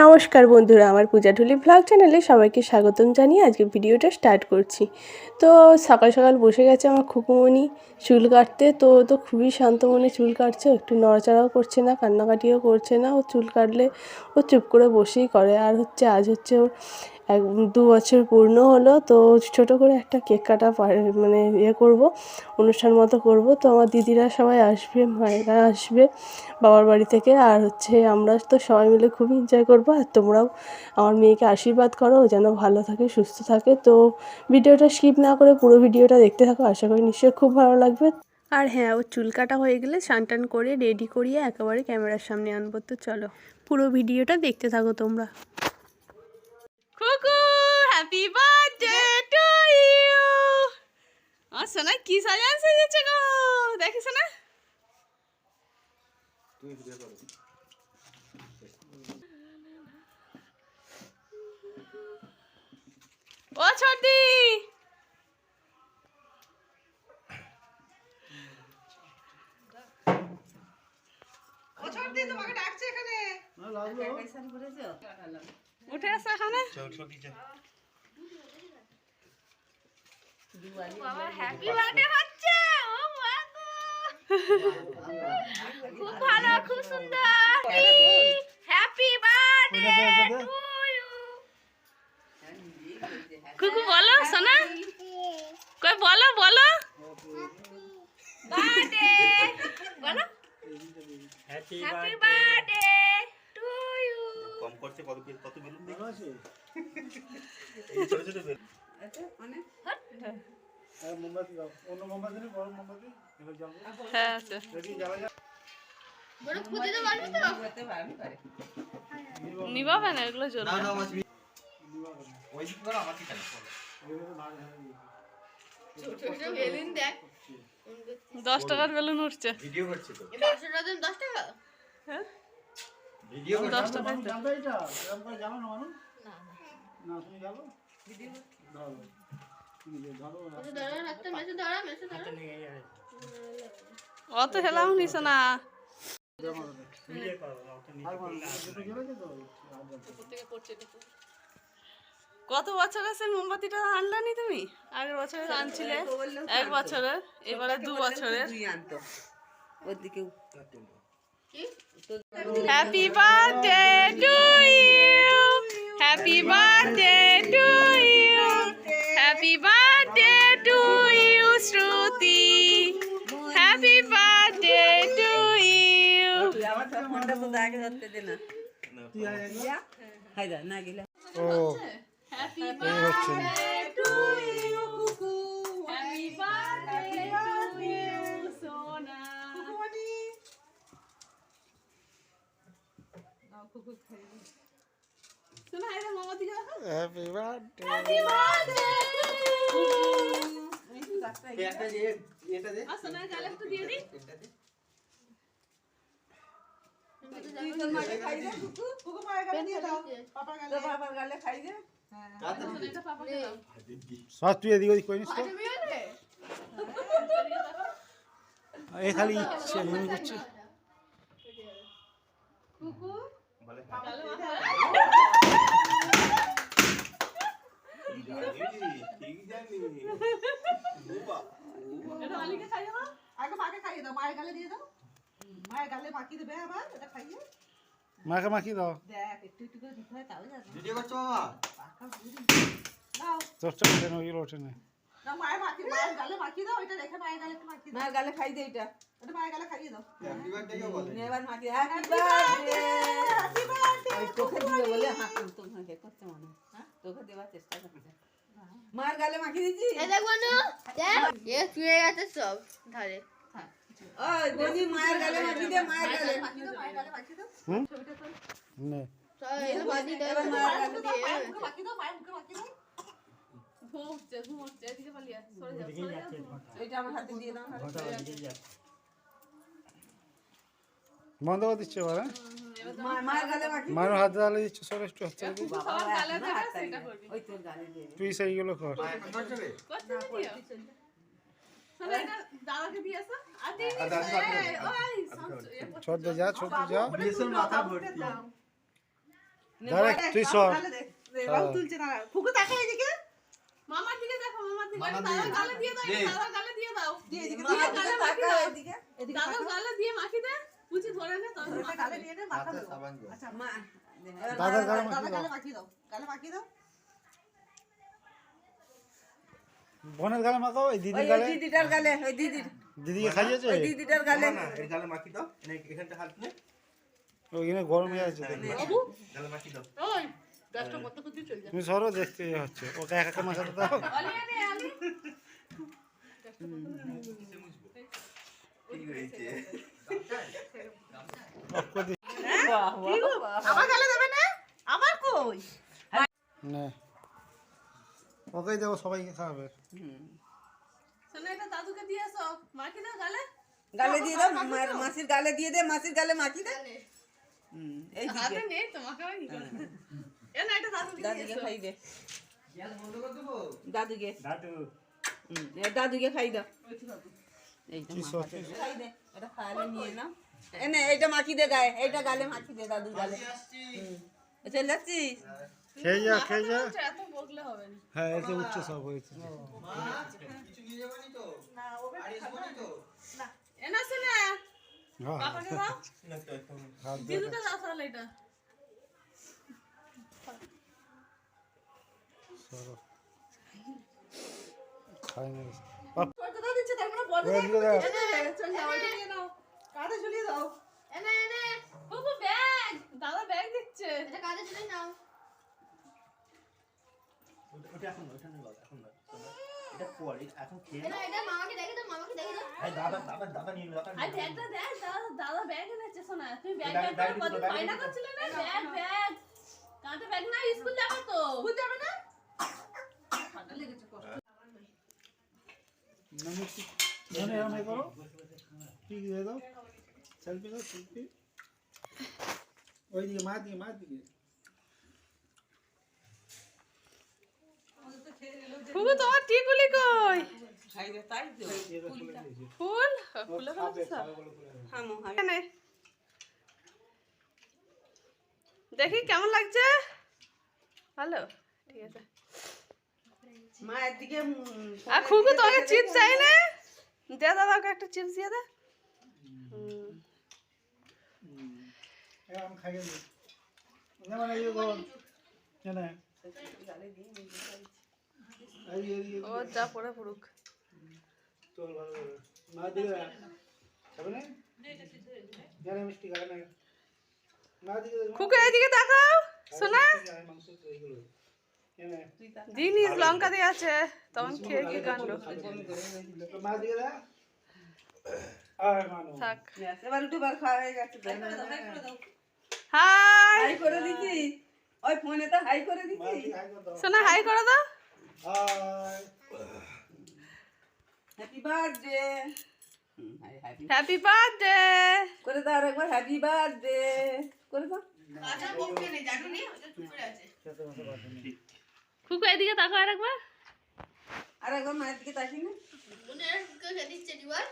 নমস্কার বন্ধুরা, আমার পূজাঢুলি ব্লগ চ্যানেলে সবাইকে স্বাগতম জানিয়ে আজকে ভিডিওটা স্টার্ট করছি। তো সকাল সকাল বসে গেছে আমার খুকুমণি চুল কাটতে। তো ও তো খুবই শান্ত মনে চুল কাটছে, একটু নড়াচড়াও করছে না, কান্নাকাটিও করছে না। ও চুল কাটলে ও চুপ করে বসেই করে। আর আজ হচ্ছে ওর 2 বছর পূর্ণ হলো। তো ছোট করে একটা কেক কাটা মানে করব, অনুষ্ঠান মতো করব। তো আমার দিদিরা সবাই আসবে, মায়েরা আসবে বাবার বাড়ি থেকে। আর আমরা তো সবাই মিলে খুবই এনজয় করবো। আর তোমরাও আমার মেয়েকে আশীর্বাদ করো যেন ভালো থাকে, সুস্থ থাকে। তো ভিডিওটা স্কিপ না করে পুরো ভিডিওটা দেখতে থাকো, আশা করি নিশ্চয়ই খুব ভালো লাগবে। আর হ্যাঁ, ওর চুল কাটা হয়ে গেলে স্নান টান করে রেডি করিয়ে একেবারে ক্যামেরার সামনে আনবো। তো চলো পুরো ভিডিওটা দেখতে থাকো তোমরা। কুকু, হ্যাপি বার্থডে টু ইউ। আমার সোনা কি সাজান সেজেছে গো, দেখিস না? ও ছোটি, ও ছোটি তোমাকে ডাকছে এখানে। উঠে আসো এখানে। বাবা হ্যাপি বার্থডে হচ্ছে। ও মা গো, খুব ভালো, খুব সুন্দর। Happy birthday to you. Kuku বলো সোনা, কই বলো বলো বার্থডে বলো। Happy birthday to you. কম করতে কত বেলুন দেখো আছে এই ছোট ছোট বেলুন আছে মানে আর মোমবাতি দাও, অন্য মোমবাতি নেই, বড় মোমবাতি এগুলো জ্বলবে। হ্যাঁ আছে, রেডি জ্বালা যা। বড় খুঁজে তো পারবে তো, করতে পারবে পারে নিবা না, এগুলো জ্বলবে না। না মাছ নিবা না, ওই দিক করে আমার ঠিক আছে। এগুলো ভাগ হয়ে গেছে, ছোট ছোট বেলুন দেখ। 10 টাকার বেলুন উঠছে। ভিডিও করছে তো, এই 10 টাকা দেন, 10 টাকা। হ্যাঁ ভিডিও করছে 10 টাকা। জানতো এটা এরকম করে জানো না মানুষ? না না না, তুমি জানো ভিডিও দাও। তুমি জানো না, আচ্ছা দাঁড়া, রাখতে মেসে দাঁড়া, মেসে দাঁড়া। অত হেলাও নিছ না, ভিডিও করো অত নিচে উপর থেকে পড়ছে। কত বছর আছে মোমবাতিটা আনলানি তুমি? আগের বছরে আনছিলে 1 বছরের, এবারে 2 বছরের। ওদিকে happy birthday to you, happy birthday to you, happy birthday to you Shruti, happy birthday to you. আমার ফোনটা তো আগে ধরতে দে না, তুই হাইদা না গিলা। ও হ্যাপি বার্থডে টু ইউ কুকু, হ্যাপি বার্থডে টু ইউ সোনা। কুকুমণি নাও, কুকু খাইবে সোনা। আরে মামা দিকে রাখো। Happy birthday, happy birthday to you. একটা যে এটা দে, সোনা গালে একটু দিয়ে দি। তুই তো মাকে খাই দে কুকু, কুকু মায়ের গালে দিয়ে দাও, পাপার গালে, পাপার গালে খাই দে। সস তুই এদিক ওদিক করিস তো, এ খালি ইচ্ছে মনে করছে। কুকু বলে ঠিক জানি বাবা, এটা আলিকে খাইয়ে দাও, আগে মাকে খাইয়ে দাও, মায়ের গালে দিয়ে দাও, মায়ের গালে মাখিয়ে দেবে। আবার এটা খাইয়ে মাকে মাখিয়ে দাও, দেখ একটু একটু করে দিতে হয়, তাও জানো। ভিডিও করছো বাবা, পাকা বুড়ি নাও চর্চা করে নাও, এগুলো ওঠে না। না মায়ের গালে মাখিয়ে দাও, এটা রেখে মায়ের গালে একটু মাখিয়ে দাও, মায়ের গালে খাই দে, এটা মায়ের গালে খাইয়ে দাও। হ্যাপি বার্থডে কে বলে এবার মাখিয়ে, হ্যাপি বার্থডে, হ্যাপি বার্থডে। ওই তোকে দিয়ে বলে হাত তোমাকে করতে মনে, হ্যাঁ তোকে দেওয়ার চেষ্টা করতে। মায়ের গালে মাখিয়ে দিছি, এই দেখ বনু, দেখ এ চুয়ে গেছে সব ধারে। ওই বনি মায়ের গালে মাখিয়ে দে, মায়ের গালে মাখিয়ে দাও, মায়ের গালে মাখিয়ে দাও। ছবিটা তো নে এই বাদি দে, মায়ের গালে দিয়ে মাখিয়ে দাও, মায়ের মুখে মাখিয়ে দাও। ঘুমোচ্ছে এদিকে পালিয়ে সরে যাও, সরে যাও। এটা আমার হাতে দিয়ে দাও, বন্ধ করে দিচ্ছে এবার। মায়ের গালে মাখিয়ে, মায়ের হাতে গালে দিচ্ছে, সরে একটু হাতে দিয়ে বাবা গালে ধরে সেটা করবি, ওই তোর গালে দিয়ে তুই সেইগুলো কর। করতে দিও সরে এটা দাদাকে দিয়ে আসো। আর দিন ওই ছোট দে যা, ছোট যা, বেসন মাথা ভর্তি। তুই সর। বাবু তুলছে না, খুকু তাকাই এদিকে। মামার দিকে দেখো, মামার দিকে দাদার গালে দিয়ে দাও, দাদার গালে দিয়ে দাও, দিয়ে এদিকে দিয়ে তাকা, গালে মাখি তাকা দাও, এদিকে, এদিকে দাদার তাকা। গালে দিয়ে মাখি দে, কুচি ধরে নে তবে এটা গালে দিয়ে দে, মাখা দেবো। আচ্ছা, মা, এবার দাদার গালে দাদার মাখিয়ে দাও। গালে মাখিয়ে দাও, গালে মাখিয়ে দাও। বোনের গালে মাখাও, এই ওই দিদির গালে। দিদিটার গালে, ওই দিদির, দিদিকে খাইয়েছে ওই দিদিটার গালে। এর গালে মাখি দাও, এখানটা হাত নে, ওইখানে গরম হয়ে আছে দেখবে। বাবু গালে মাখি দাও। ওই দশটা মতো করতে চলে যা তুমি সরো, দেখতে হচ্ছে ওকে এক একটা মাখাতে দাও। অলি আনে আলি ঠিক হয়েছে। অফ করে দিই। আমার গালে দেবে না? আমার কই? নে ওকেই দেবো, সবাইকে খাওয়াবে। শোনো এটা দাদুকে দিয়ে আসো, মাখি দাও গালে, গালে দিয়ে দাও, মাসির গালে দিয়ে দে, মাসির গালে মাখি দে। এই দিকে হাতে নেই তোমাকে আমি কি করব, এ না এটা দাদুকে দিয়ে দাদুকে এসো। খাই দে, দাদুকে, দাদু দাদুকে খাই দাও। এই তো কি মা সত্যি? খাই দে, এটা খাইলে নিয়ে নাও। এনে এইটা মাখি দে গায়ে, এইটা গালে মাখি দে দাদুর গালে। চলে যাচ্ছিস? খেয়ে যা, খেয়ে যা। বলছে, এত বকলে হবে না। হ্যাঁ, এতে উঠছে সব হয়েছে। কিছু নিয়ে যাবনি তো? আর আসবনি তো? এ না শোনা হ্যাঁ, বাবাকে দাও, না তো এখন। হাত দিয়ে দিদুকে দাও তাহলে এটা সরো। খাই না। কত দাও দিচ্ছে তার মানে বলে ওই দিকে দাও। এনে চল যাও, এটা নিয়ে নাও, কাঁধে ঝুলিয়ে দাও। এনে এনে বাবু ব্যাগ, দাদা ব্যাগ দিচ্ছে, এটা কাজে চলে নাও। ওটা এখন ওটা না, এখন না। এটা পরে, এখন খেয়ে এটা এটা মামাকে দেখে দাও, মামাকে দেখে দাও। এই দাদা নিয়ে দাদা আই ব্যাগটা দেখ, দাদা ব্যাগ এনেছে শোনা, তুমি ব্যাগ ব্যাগ ব্যাগ দিতে কত ব্যাগ বায়না দিতে। করছিলে না, ব্যাগ কাঁধে ব্যাগ না, স্কুল যাবে তো, স্কুল যাবে না, ঠান্ডা লেগেছে কষ্ট। এরকম করো, ঠিক দিয়ে দাও, সেলফি দাও, সেলফি। ওইদিকে মা দিকে, মা দিকে। ফুগু তোমার টিকুলি কই, খাই দে, তাই তো। ফুল ফুলে ফেলেছে সব। হামো হাই। এখানে দেখি কেমন লাগছে, ভালো, ঠিক আছে। মায়ের দিকে আর খুগু তোমাকে চিপস চাই না, দে দাদাকে একটা চিপস দিয়ে দে। এরকম খাইয়ে দিই। না মানে এই গো, না এই ও যা পড়ে পড়ুক। চল ভালো করে। মা দিকে দাও। খাবে না? জানে মিষ্টি খাবে না। মা দিকে দাও। খুকু এইদিকে তাকাও, শোনা মাংস তো এইগুলো। এনে জিনিস লঙ্কা দিয়ে আছে, তখন খেয়ে কি কাণ্ড। তো মা দিকে দাও। আর মানো। থাক, এবার একটু বার খাওয়া হয়ে গেছে। হাই হাই করে দিছি, ওই ফোনে তো হাই করে মা দিছি। দিকে হাই করে দাও। শোনা, হাই করে দাও। Hi. Happy birthday happy birthday. করে দাও, আরেকবার হ্যাপি বার্থডে করে দাও। খেতে মতো বাকি নেই। খুকু এদিকে তাকাও আরেকবার। আরেকবার মায়ের দিকে তাকিয়ে না। মনে হয় কেউ দিচ্ছে দিবার